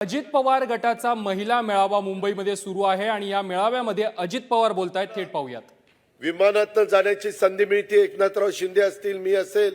अजित पवार गटाचा महिला मेळावा मुंबईमध्ये सुरू आहे आणि या मेळाव्यामध्ये अजित पवार बोलतायत, थेट पाहूयात। विमानातून जाण्याची संधी मिळते। एकनाथराव शिंदे असतील, मी असेल,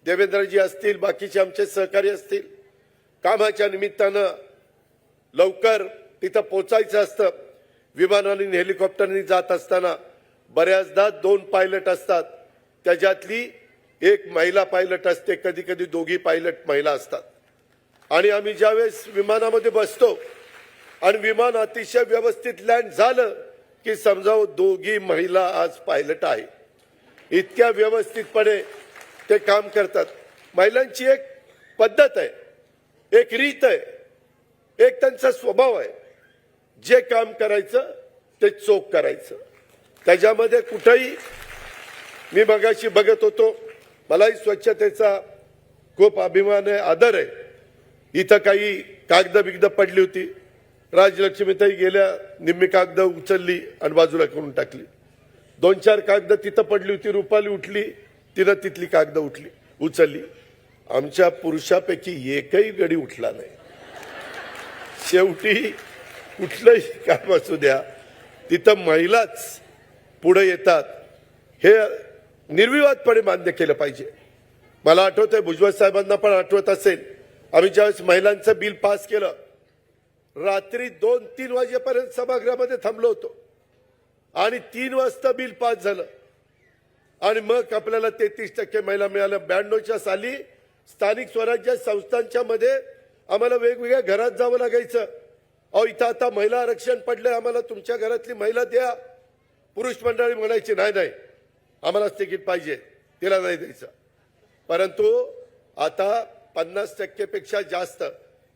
देवेंद्रजी असतील, बाकीचे आमचे सहकारी असतील, कामाच्या निमित्तानं लवकर तिथं पोहोचायचं असतं। विमानाने हेलिकॉप्टरने जात असताना बऱ्याचदा 2 पायलट असतात, त्याच्यातली एक महिला पायलट असते, कधी कधी दोघी पायलट महिला असतात। आणि आम्ही ज्यावेळेस विमानामध्ये बसतो आणि विमान अतिशय व्यवस्थित लँड झालं की समजावं दोघी महिला आज पायलट आहे। इतक्या व्यवस्थितपणे ते काम करतात। महिलांची एक पद्धत आहे, एक रीत आहे, एक त्यांचा स्वभाव आहे। जे काम करायचं ते चोख करायचं, त्याच्यामध्ये कुठेही मी मगाशी बघत होतो, मलाही स्वच्छतेचा खूप अभिमान आहे, आदर आहे। इथं काही कागद बिगद पडली होती, राजलक्ष्मीताई गेल्या, निम्मी कागद उचलली आणि बाजूला करून टाकली। 2-4 कागद तिथं पडली होती, रुपाली उठली, तिनं तिथली कागद उचलली। आमच्या पुरुषापैकी एकही गडी उठला नाही। शेवटी कुठलंही काम असू द्या, तिथं महिलाच पुढे येतात, हे निर्विवादपणे मान्य केलं पाहिजे। मला आठवतंय, भुजबळ साहेबांना पण आठवत असेल, आम्ही ज्यावेळेस महिलांचं बिल पास केलं, रात्री 2-3 वाजेपर्यंत सभागृहामध्ये थांबलो होतो आणि 3 वाजता बिल पास झालं आणि मग आपल्याला 33% महिला मिळाल्या। 92च्या साली स्थानिक स्वराज्य संस्थांच्या मध्ये आम्हाला वेगवेगळ्या घरात जावं लागायचं। अहो, इथं आता महिला आरक्षण पडले, आम्हाला तुमच्या घरातली महिला द्या। पुरुष मंडळी म्हणायची नाही नाही, आम्हालाच तिकीट पाहिजे, तिला नाही द्यायचं। परंतु आता 50% पेक्षा जास्त,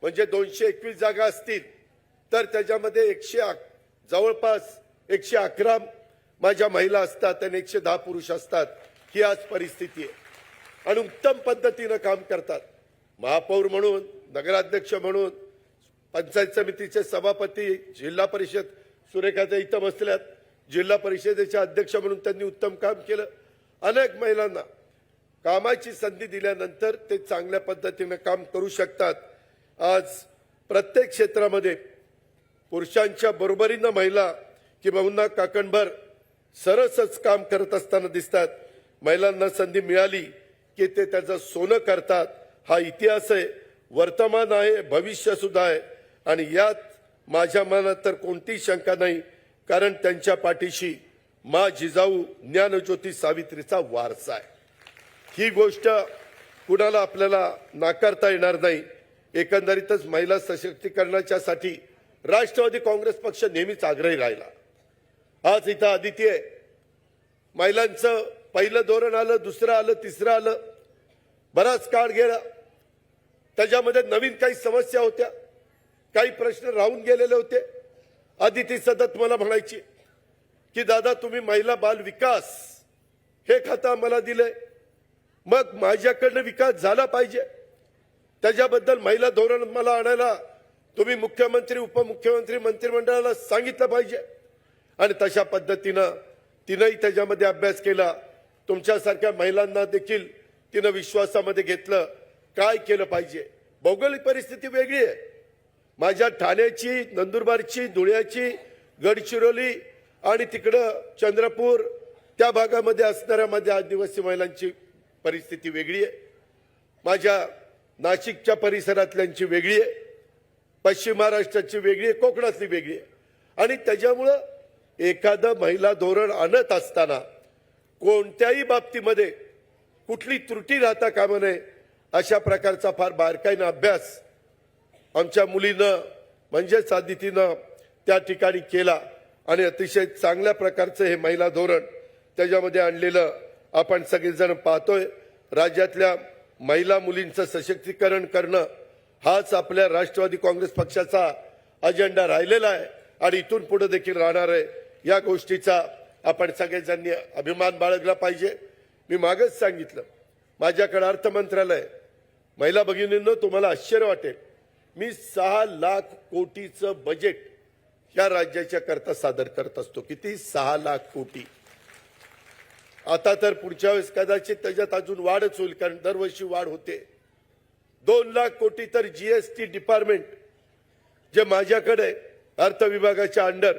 म्हणजे 221 जागा असतील तर त्याच्यामध्ये जवळपास 111 माझ्या महिला असतात आणि 110 पुरुष असतात। ही आज परिस्थिती आहे आणि उत्तम पद्धतीनं काम करतात। महापौर म्हणून, नगराध्यक्ष म्हणून, पंचायत समितीचे सभापती, जिल्हा परिषद, सुरेखाताई इथं बसल्यात, जिल्हा परिषदेचे अध्यक्ष म्हणून त्यांनी उत्तम काम केलं। अनेक महिलांना कामाची संधी दिल्यानंतर ते चांगल्या पद्धतीने काम करू शकतात। आज प्रत्येक क्षेत्रामध्ये पुरुषांच्या बरोबरीने महिला किंवा काकणभर सरसच काम करत असताना दिसतात। महिलांना संधी मिळाली की ते त्याचं सोनं करतात। हा इतिहास आहे, वर्तमान आहे, भविष्य सुद्धा आहे आणि यात माझ्या मनात तर कोणतीही शंका नाही, कारण त्यांच्या पाठीशी मा जिजाऊ ज्ञानज्योती सावित्रीचा वारसा आहे। ही गोष्ट कुणाला आपल्याला नाकारता येणार नाही। एकंदरीतच महिला सशक्तीकरणाच्यासाठी राष्ट्रवादी काँग्रेस पक्ष नेहमीच आग्रही राहिला। आज इथं आदिती आहे, महिलांचं पहिलं धोरण आलं, दुसरं आलं, तिसरं आलं, बराच काळ गेला, त्याच्यामध्ये नवीन काही समस्या होत्या, काही प्रश्न राहून गेलेले होते। आदिती सतत मला म्हणायची की दादा, तुम्ही महिला बाल विकास हे खातं आम्हाला दिलंय, मग माझ्याकडनं विकास झाला पाहिजे, त्याच्याबद्दल महिला धोरण मला आणायला तुम्ही मुख्यमंत्री, उपमुख्यमंत्री, मंत्रिमंडळाला सांगितलं पाहिजे। आणि तशा पद्धतीनं तिनंही त्याच्यामध्ये अभ्यास केला। तुमच्यासारख्या महिलांना देखील तिनं विश्वासामध्ये घेतलं, काय केलं पाहिजे। भौगोलिक परिस्थिती वेगळी आहे, माझ्या ठाण्याची, नंदुरबारची, धुळ्याची, गडचिरोली आणि तिकडं चंद्रपूर त्या भागामध्ये असणाऱ्या माझ्या आदिवासी महिलांची परिस्थिती वेगळी आहे, माझ्या नाशिकच्या परिसरातल्यांची वेगळी आहे, पश्चिम महाराष्ट्राची वेगळी आहे, कोकणातली वेगळी आहे। आणि त्याच्यामुळं एखादं महिला धोरण आणत असताना कोणत्याही बाबतीमध्ये कुठली त्रुटी राहता कामा नये, अशा प्रकारचा फार बारकाईनं अभ्यास आमच्या मुलीनं म्हणजेच आदितीनं त्या ठिकाणी केला आणि अतिशय चांगल्या प्रकारचं हे महिला धोरण त्याच्यामध्ये आणलेलं आपण सगळेजण पाहतोय। राज्यातल्या महिला मुलींचं सशक्तीकरण करणं हाच आपल्या राष्ट्रवादी काँग्रेस पक्षाचा अजेंडा राहिलेला आहे आणि इथून पुढे देखील राहणार आहे। या गोष्टीचा आपण सगळेजणांनी अभिमान बाळगला पाहिजे। मी मागच सांगितलं, माझ्याकडे अर्थ मंत्रालय, महिला भगिनींनो तुम्हाला आश्चर्य वाटेल, मी 6 लाख कोटीचं बजेट या राज्याच्या करता सादर करत असतो। किती? 6 लाख कोटी। आता तर पुढच्या वेळेस कदाचित त्याच्यात अजून वाढच होईल, कारण दरवर्षी वाढ होते। 2 लाख कोटी तर जीएसटी डिपार्टमेंट जे माझ्याकडे अर्थ विभागाच्या अंडर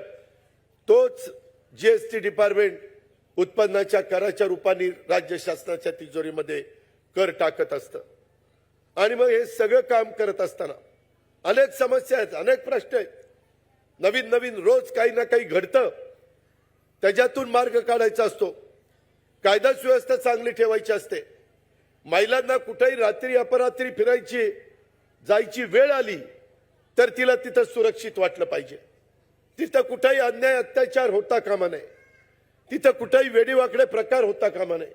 तोच जीएसटी डिपार्टमेंट उत्पन्नाच्या कराच्या रूपाने राज्य शासनाच्या तिजोरीमध्ये कर टाकत असतं. आणि मग हे सगळं काम करत असताना अनेक समस्या आहेत, अनेक प्रश्न आहेत, नवीन नवीन रोज काही ना काही घडतं, त्याच्यातून मार्ग काढायचा असतो. कायदा सुव्यवस्था चांगली ठेवायची असते. महिलांना कुठेही रात्री अपरात्री फिरायची जायची वेळ आली तर तिला तिथं सुरक्षित वाटलं पाहिजे. तिथं कुठेही अन्याय अत्याचार होता कामा नये, तिथं कुठेही वेडीवाकडे प्रकार होता कामा नये,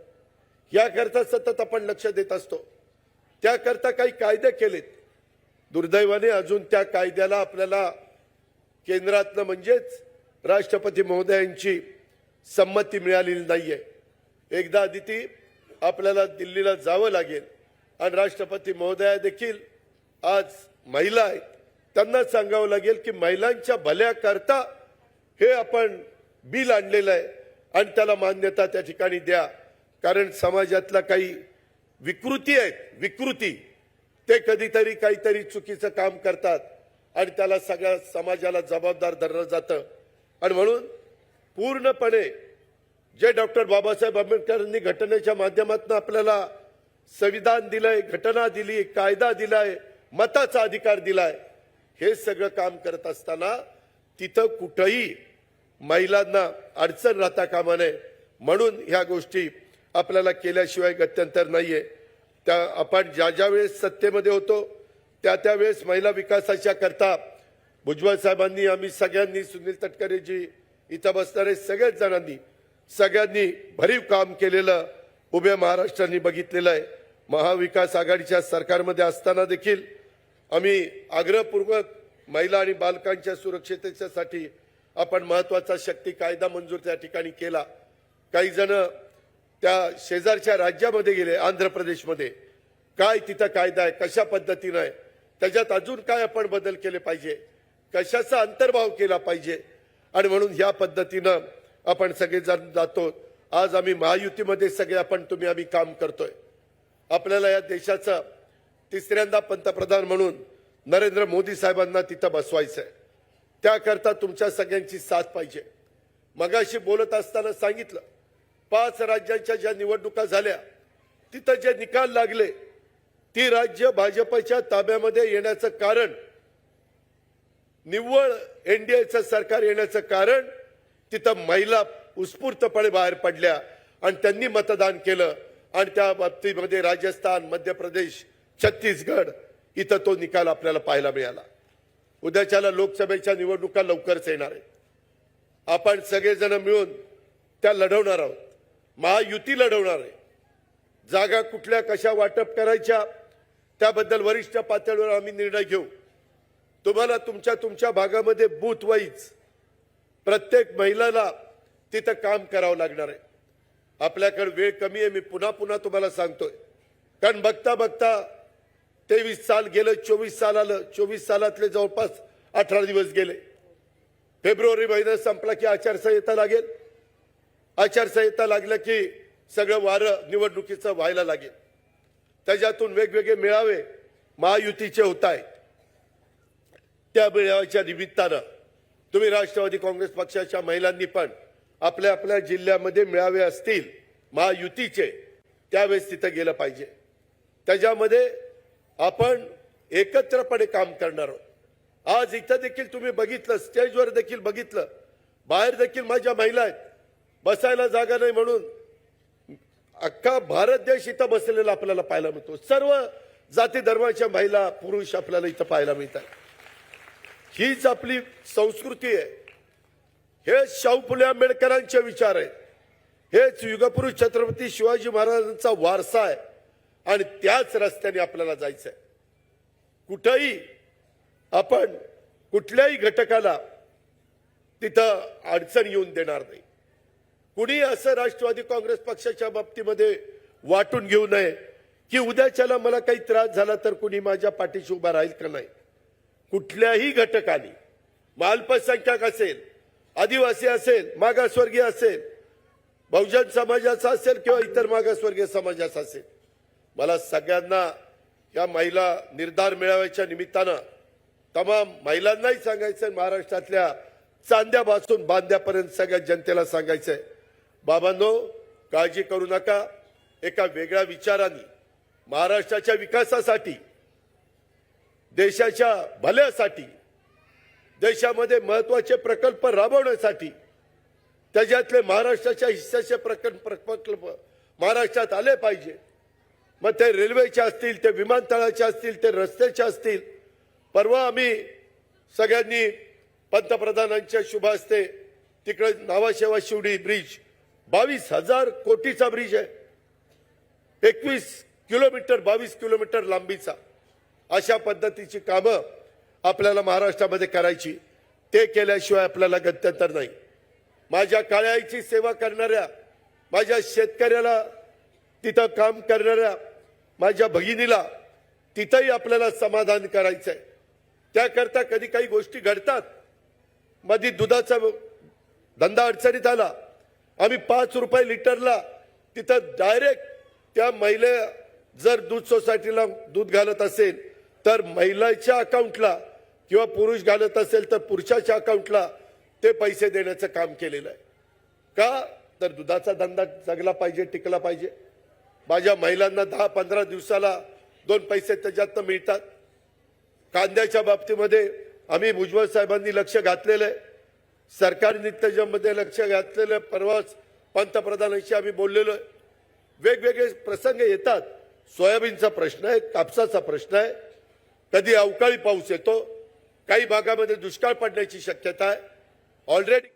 याकरता सतत आपण लक्ष देत असतो. त्याकरता काही कायदे केलेत. दुर्दैवाने अजून त्या कायद्याला आपल्याला केंद्रातलं म्हणजेच राष्ट्रपती महोदयांची संमती मिळालेली नाहीये. एकदा आदिती आपल्याला दिल्लीला जावं लागेल आणि राष्ट्रपती महोदया देखील आज महिला आहेत, त्यांना सांगावं लागेल की महिलांच्या भल्याकरता हे आपण बिल आणलेलं आहे आणि त्याला मान्यता त्या ठिकाणी द्या. कारण समाजातला काही विकृती आहेत, विकृती ते कधीतरी काहीतरी चुकीचं काम करतात आणि त्याला सगळ्या समाजाला जबाबदार धरलं जातं. आणि म्हणून पूर्णपणे जे डॉक्टर बाबासाहेब आंबेडकरांनी घटनेच्या माध्यमातून आपल्याला संविधान दिलंय, घटना दिली, कायदा दिलाय, मताचा अधिकार दिलाय, हे सगळं काम करत असताना तिथं कुठंही महिलांना अडचण राहता कामा नये. म्हणून ह्या गोष्टी आपल्याला केल्याशिवाय गत्यंतर नाहीये. त्या आपण ज्या वेळेस सत्तेमध्ये होतो त्या वेळेस महिला विकासाच्या करता भुजबळ साहेबांनी, आम्ही सगळ्यांनी, सुनील तटकरेजी, इथं बसणारे सगळेच जणांनी, सगळ्यांनी भरीव काम केलेलं उभ्या महाराष्ट्राने बघितलेलं आहे. महाविकास आघाडीच्या सरकारमध्ये असताना देखील आम्ही आग्रहपूर्वक महिला आणि बालकांच्या सुरक्षिततेसाठी आपण महत्वाचा शक्ती कायदा मंजूर त्या ठिकाणी केला. काही जण त्या शेजारच्या राज्यामध्ये गेले, आंध्र प्रदेशमध्ये, काय तिथं कायदा आहे, कशा पद्धतीनं आहे, त्याच्यात अजून काय आपण बदल केले पाहिजे, कशाचा अंतर्भाव केला पाहिजे. आणि म्हणून ह्या पद्धतीनं आपण सगळेजण जातो. आज आम्ही महायुतीमध्ये सगळे आम्ही काम करतोय. आपल्याला या देशाचा तिसऱ्यांदा पंतप्रधान म्हणून नरेंद्र मोदी साहेबांना तिथं बसवायचंय. त्याकरता तुमच्या सगळ्यांची साथ पाहिजे. मगाशी बोलत असताना सांगितलं, 5 राज्यांच्या ज्या निवडणुका झाल्या तिथं जे निकाल लागले, ती राज्य भाजपच्या ताब्यामध्ये येण्याचं कारण, निव्वळ एनडीएचं सरकार येण्याचं कारण, तिथं महिला उत्स्फूर्तपणे बाहेर पडल्या आणि त्यांनी मतदान केलं. आणि त्या बाबतीमध्ये राजस्थान, मध्य प्रदेश, छत्तीसगड इथं तो निकाल आपल्याला पाहायला मिळाला. उद्याच्याला लोकसभेच्या निवडणुका लवकरच येणार आहेत. आपण सगळेजण मिळून त्या लढवणार आहोत. महायुती लढवणार आहे. जागा कुठल्या कशा वाटप करायच्या त्याबद्दल वरिष्ठ पातळीवर आम्ही निर्णय घेऊ. तुम्हाला तुमच्या भागामध्ये बूथ वाईज प्रत्येक महिलाला तिथं काम करावं लागणार आहे. आपल्याकडे वेळ कमी आहे, मी पुन्हा तुम्हाला सांगतोय. कारण बघता बघता 23 साल गेलं, 24 साल आलं, 24 सालातले जवळपास 18 दिवस गेले. फेब्रुवारी महिना संपला की आचारसंहिता लागेल. आचारसंहिता लागलं की सगळं वारं निवडणुकीचं व्हायला लागेल. त्याच्यातून वेगवेगळे मेळावे महायुतीचे होत आहेत. त्या मेळाव्याच्या निमित्तानं तुम्ही राष्ट्रवादी काँग्रेस पक्षाच्या महिलांनी पण आपल्या आपल्या जिल्ह्यामध्ये मेळावे असतील महायुतीचे, त्यावेळेस तिथं गेलं पाहिजे. त्याच्यामध्ये आपण एकत्रपणे काम करणार आहोत. आज इथं देखील तुम्ही बघितलं, स्टेजवर देखील बघितलं, बाहेर देखील माझ्या महिला आहेत, बसायला जागा नाही म्हणून अख्खा भारत देश इथं बसलेला आपल्याला पाहायला मिळतो. सर्व जाती धर्माच्या महिला, पुरुष आपल्याला इथं पाहायला मिळतात. हीच आपली संस्कृती आहे. हे शाहू फुले आंबेडकरांचे विचार आहेत. हेच युगपुरुष छत्रपती शिवाजी महाराजांचा वारसा आहे आणि त्याच रस्त्याने आपल्याला जायचं आहे. कुठेही आपण कुठल्याही घटकाला तिथं अडचण येऊन देणार नाही. कुणी असं राष्ट्रवादी काँग्रेस पक्षाच्या बाबतीमध्ये वाटून घेऊ नये की उद्याच्याला मला काही त्रास झाला तर कुणी माझ्या पाठीशी उभा राहील का नाही. कुठल्याही घटकाने, अल्पसंख्याक असेल, आदिवासी असेल, मागासवर्गीय असेल, बहुजन समाजाचा असेल किंवा इतर मागासवर्गीय समाजाचा असेल, मला सगळ्यांना या महिला निर्धार मेळाव्याच्या निमित्तानं तमाम महिलांनाही सांगायचं, महाराष्ट्रातल्या चांद्यापासून बांद्यापर्यंत सगळ्या जनतेला सांगायचंय, बाबांनो काळजी करू नका. एका वेगळ्या विचाराने महाराष्ट्राच्या विकासासाठी, देशाच्या भल्यासाठी, देशामध्ये महत्वाचे प्रकल्प राबवण्यासाठी, त्याच्यातले महाराष्ट्राच्या हिस्साचे प्रकल्प महाराष्ट्रात आले पाहिजे. मग ते रेल्वेचे असतील, ते विमानतळाचे असतील, ते रस्त्याचे असतील. परवा आम्ही सगळ्यांनी पंतप्रधानांच्या शुभ हस्ते तिकडे नावाशेवा शिवडी ब्रिज 22,000 कोटीचा ब्रिज आहे, 21 किलोमीटर 22 किलोमीटर लांबीचा. अशा पद्धतीची कामं आपल्याला महाराष्ट्रामध्ये करायची. ते केल्याशिवाय आपल्याला गत्यंतर नाही. माझ्या काळ्या आईची सेवा करणाऱ्या, माझ्या शेतकऱ्याला तिथं काम करणाऱ्या माझ्या भगिनीला तिथंही आपल्याला समाधान करायचंय. त्याकरता कधी काही गोष्टी घडतात. मध्ये दुधाचा धंदा अडचणीत आला, आम्ही 5 रुपये लिटरला तिथं डायरेक्ट त्या महिला जर दूध सोसायटीला दूध घालत असेल तर महिलाच्या अकाउंटला, किंवा पुरुष घालत असेल तर पुरुषाच्या अकाउंटला ते पैसे देण्याचं काम केलेलं आहे. का तर दुधाचा धंदा जगला पाहिजे, टिकला पाहिजे. माझ्या महिलांना 10-15 दिवसाला 2 पैसे त्याच्यात मिळतात. कांद्याच्या बाबतीमध्ये आम्ही भुजबळ साहेबांनी लक्ष घातलेलं आहे, सरकारने त्याच्यामध्ये लक्ष घातलेलं आहे. परवाच पंतप्रधानांशी आम्ही बोललेलो आहे. वेगवेगळे प्रसंग येतात. सोयाबीनचा प्रश्न आहे, कापसाचा प्रश्न आहे, कधी अवकाळी पाऊस येतो, काही भागामध्ये दुष्काळ पडण्याची शक्यता आहे. ऑलरेडी